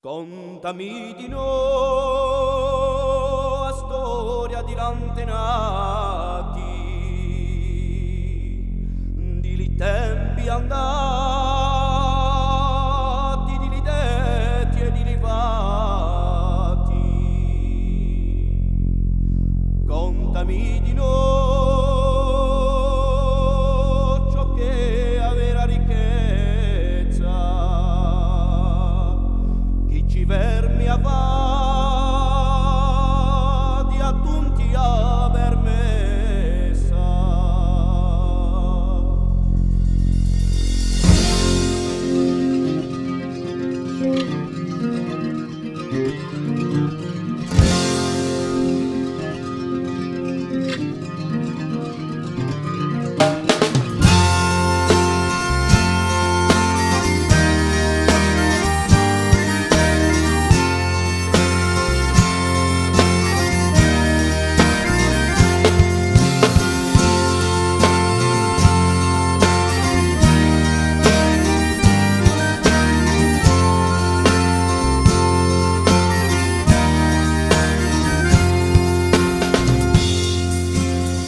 Contami di no a storia di l'antenati, di li tempi andati, di li detti e di li fatti. Contami di no ciò che aveva ricchezza, ci vermi a vadi a tunti a permessa.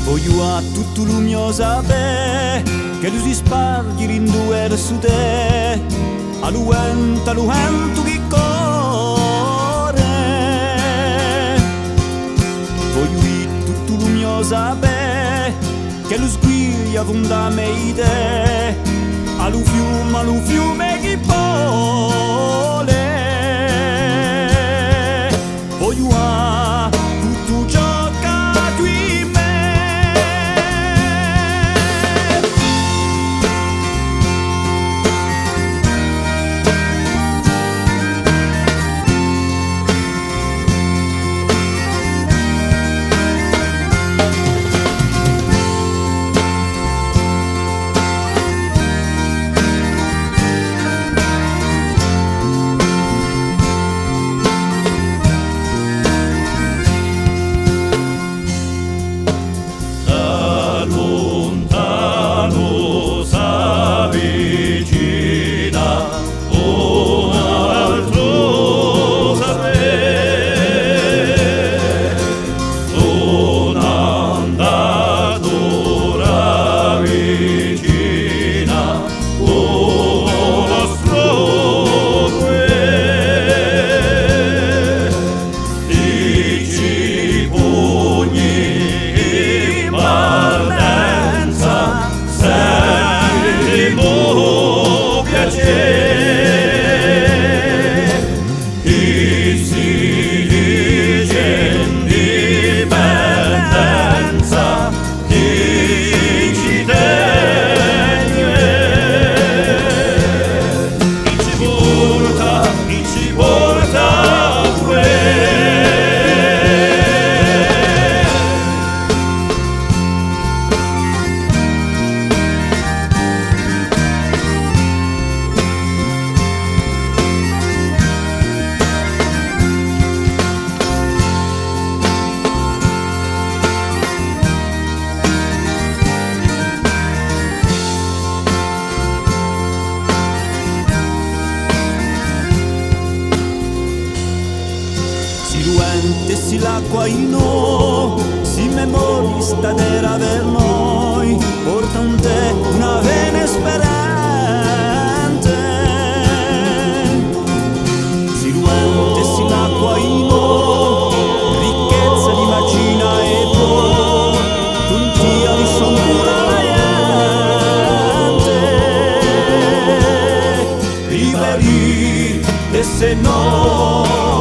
Voglio a tutto lo mio sapere che lui si sparghi in due su te, a luento che corre. Voglio a tutto lo mio sapere che lui sguiglia fondamente, a lu fiume che vuole. Voglio a tutto ciò che tu in me. Si l'acqua in noi, si memorista d'era per noi, portante una vena sperante. Si luente, si l'acqua in noi, ricchezza di macina e poi, puntia di sciampura la gente, liberi, e se no